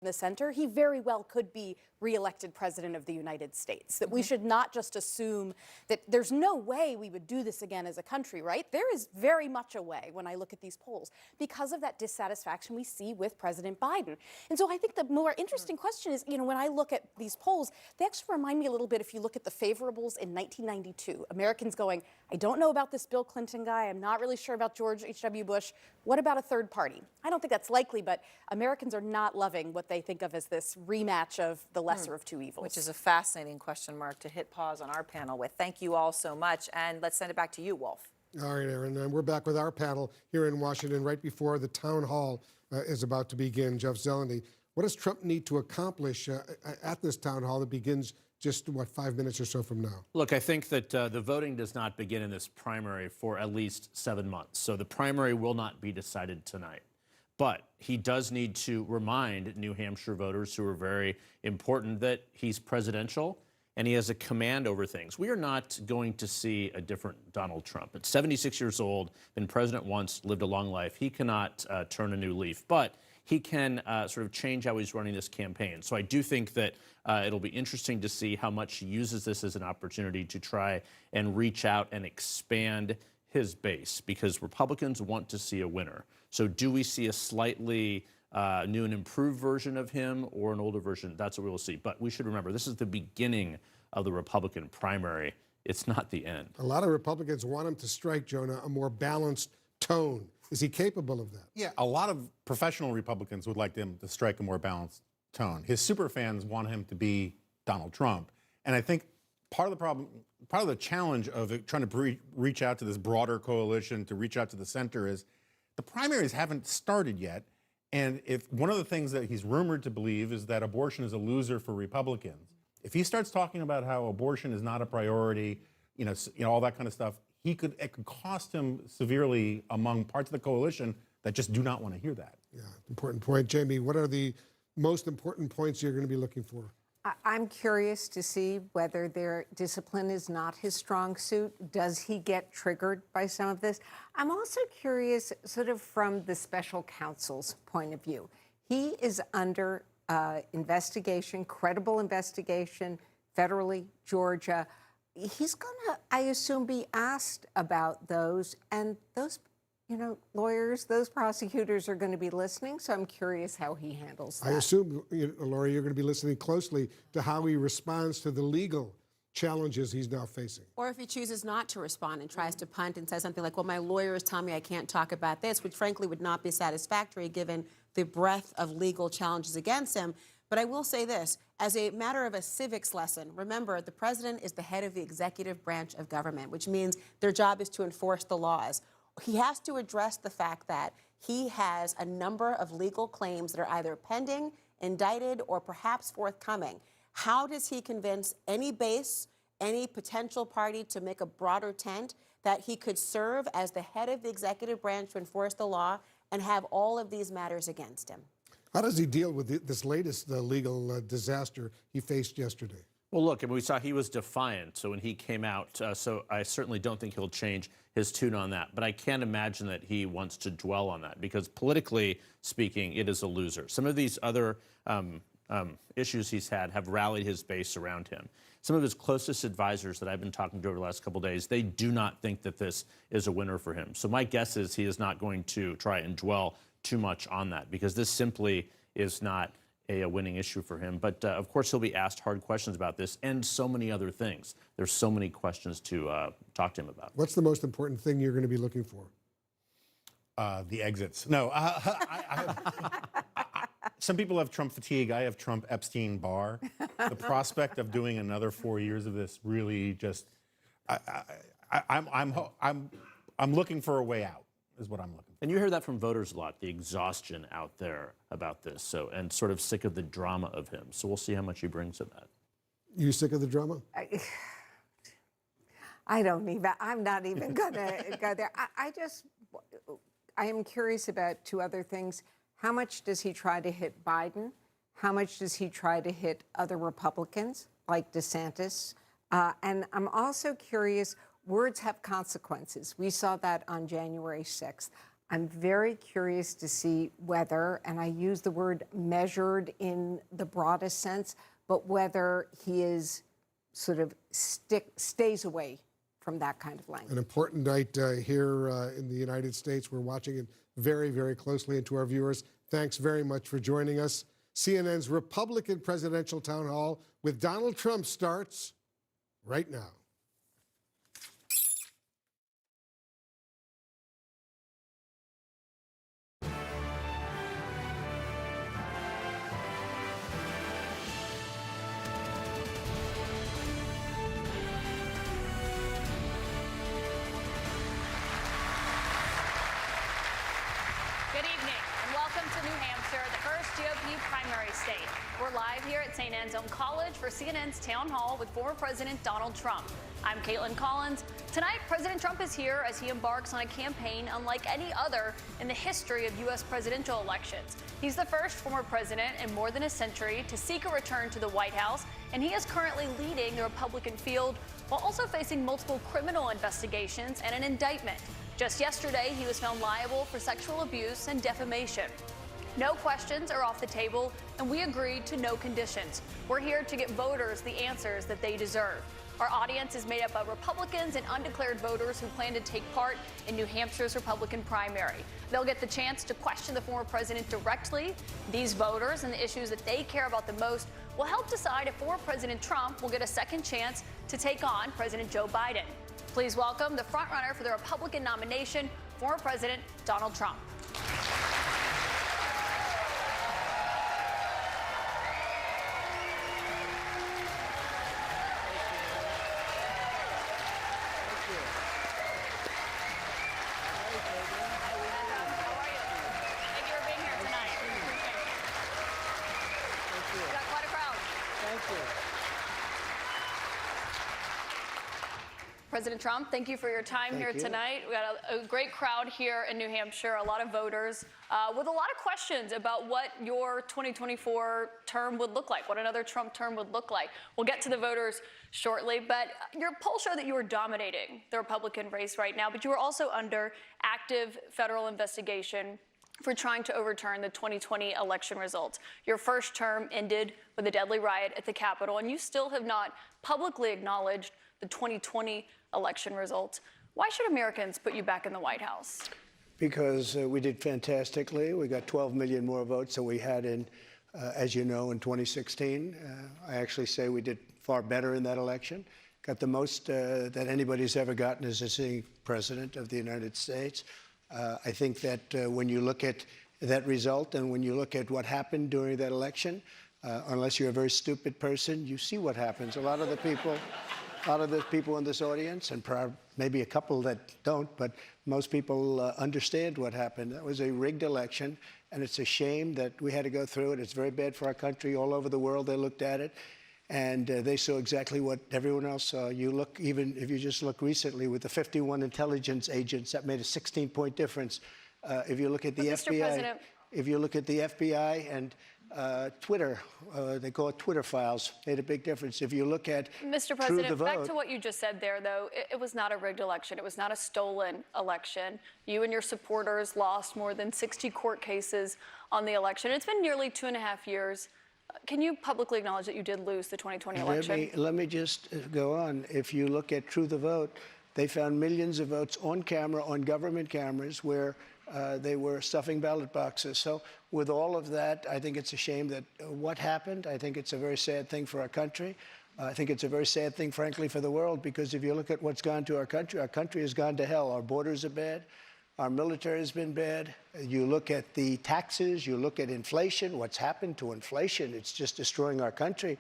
the center, he very well could be reelected president of the United States. That we should not just assume that there's no way we would do this again as a country, right? There is very much a way when I look at these polls because of that dissatisfaction we see with President Biden. And so I think the more interesting question is, when I look at these polls, they actually remind me a little bit if you look at the favorables in 1992. Americans going, I don't know about this Bill Clinton guy. I'm not really sure about George H.W. Bush. What about a third party? I don't think that's likely, but Americans are not loving what they think of as this rematch of the lesser of two evils. Which is a fascinating question mark to hit pause on our panel with. Thank you all so much. And let's send it back to you, Wolf. All right, Aaron, and we're back with our panel here in Washington right before the town hall is about to begin. Jeff Zeleny, what does Trump need to accomplish at this town hall that begins just, 5 minutes or so from now? Look, I think that the voting does not begin in this primary for at least 7 months. So the primary will not be decided tonight. But he does need to remind New Hampshire voters who are very important that he's presidential and he has a command over things. We are not going to see a different Donald Trump. At 76 years old, been president once, lived a long life. He cannot turn a new leaf, but he can sort of change how he's running this campaign. So I do think that it'll be interesting to see how much he uses this as an opportunity to try and reach out and expand his base, because Republicans want to see a winner. So do we see a slightly new and improved version of him or an older version? That's what we will see. But we should remember, this is the beginning of the Republican primary. It's not the end. A lot of Republicans want him to strike, Jonah, a more balanced tone. Is he capable of that? Yeah, a lot of professional Republicans would like him to strike a more balanced tone. His super fans want him to be Donald Trump. And I think part of the problem, part of the challenge of trying to reach out to this broader coalition, to reach out to the center, is the primaries haven't started yet. And if one of the things that he's rumored to believe is that abortion is a loser for Republicans, if he starts talking about how abortion is not a priority, all that kind of stuff, it could cost him severely among parts of the coalition that just do not want to hear that. Yeah, important point. Jamie, what are the most important points you're going to be looking for? I'm curious to see whether their discipline is not his strong suit. Does he get triggered by some of this? I'm also curious, sort of from the special counsel's point of view. He is under investigation, credible investigation, federally, Georgia. He's going to, I assume, be asked about those, and those lawyers, those prosecutors are going to be listening, so I'm curious how he handles that. I assume, Laurie, you're going to be listening closely to how he responds to the legal challenges he's now facing. Or if he chooses not to respond and tries to punt and says something like, well, my lawyers tell me I can't talk about this, which frankly would not be satisfactory given the breadth of legal challenges against him. But I will say this, as a matter of a civics lesson, remember, the president is the head of the executive branch of government, which means their job is to enforce the laws. He has to address the fact that he has a number of legal claims that are either pending, indicted, or perhaps forthcoming. How does he convince any base, any potential party to make a broader tent that he could serve as the head of the executive branch to enforce the law and have all of these matters against him? How does he deal with this latest legal disaster he faced yesterday? Well, look, we saw he was defiant. So when he came out, so I certainly don't think he'll change his tune on that. But I can't imagine that he wants to dwell on that because politically speaking, it is a loser. Some of these other issues he's had have rallied his base around him. Some of his closest advisors that I've been talking to over the last couple of days, they do not think that this is a winner for him. So my guess is he is not going to try and dwell too much on that because this simply is not a winning issue for him. But of course, he'll be asked hard questions about this and so many other things. There's so many questions to talk to him about. What's the most important thing you're going to be looking for? The exits. No, some people have Trump fatigue. I have Trump Epstein-Barr. The prospect of doing another 4 years of this really just, I'm looking for a way out, is what I'm looking for. And you hear that from voters a lot, the exhaustion out there about this, so and sort of sick of the drama of him. So we'll see how much he brings to that. You sick of the drama? I'm not even going to go there. I am curious about two other things. How much does he try to hit Biden? How much does he try to hit other Republicans like DeSantis? And I'm also curious, words have consequences. We saw that on January 6th. I'm very curious to see whether, and I use the word measured in the broadest sense, but whether he is sort of stays away from that kind of language. An important night here in the United States. We're watching it very, very closely. And to our viewers, thanks very much for joining us. CNN's Republican Presidential Town Hall with Donald Trump starts right now. Good evening and welcome to New Hampshire, the first GOP primary state. We're live here at St. Anne's Own College for CNN's Town Hall with former President Donald Trump. I'm Caitlin Collins. Tonight, President Trump is here as he embarks on a campaign unlike any other in the history of U.S. presidential elections. He's the first former president in more than a century to seek a return to the White House, and he is currently leading the Republican field while also facing multiple criminal investigations and an indictment. Just yesterday, he was found liable for sexual abuse and defamation. No questions are off the table, and we agreed to no conditions. We're here to get voters the answers that they deserve. Our audience is made up of Republicans and undeclared voters who plan to take part in New Hampshire's Republican primary. They'll get the chance to question the former president directly. These voters and the issues that they care about the most will help decide if former President Trump will get a second chance to take on President Joe Biden. Please welcome the frontrunner for the Republican nomination, former President Donald Trump. Thank you for being here tonight. We got quite a crowd. President Trump, thank you for your time here tonight. We got a great crowd here in New Hampshire, a lot of voters with a lot of questions about what your 2024 term would look like, what another Trump term would look like. We'll get to the voters shortly, but your polls show that you are dominating the Republican race right now, but you are also under active federal investigation for trying to overturn the 2020 election results. Your first term ended with a deadly riot at the Capitol, and you still have not publicly acknowledged the 2020 election results. Why should Americans put you back in the White House? Because we did fantastically. We got 12 million more votes than we had in, as you know, in 2016. I actually say we did far better in that election. Got the most that anybody's ever gotten as a sitting president of the United States. I think that when you look at that result and when you look at what happened during that election, unless you're a very stupid person, you see what happens. A lot of the people in this audience, and maybe a couple that don't, but most people understand what happened. That was a rigged election, and it's a shame that we had to go through it. It's very bad for our country. All over the world, they looked at it, and they saw exactly what everyone else saw. You look, even if you just look recently with the 51 intelligence agents, that made a 16-point difference. If you look at the FBI, if you look at the FBI and Twitter, they call it Twitter files, made a big difference. If you look at Mr. President, back to what you just said there, though, it was not a rigged election. It was not a stolen election. You and your supporters lost more than 60 court cases on the election. It's been nearly 2.5 years. Can you publicly acknowledge that you did lose the 2020 election? Let me just go on. If you look at True the Vote, they found millions of votes on camera, on government cameras, where they were stuffing ballot boxes. So with all of that, I think it's a shame that what happened. I think it's a very sad thing for our country. I think it's a very sad thing, frankly, for the world, because if you look at what's gone to our country has gone to hell. Our borders are bad. Our military has been bad. You look at the taxes, you look at inflation, what's happened to inflation. It's just destroying our country.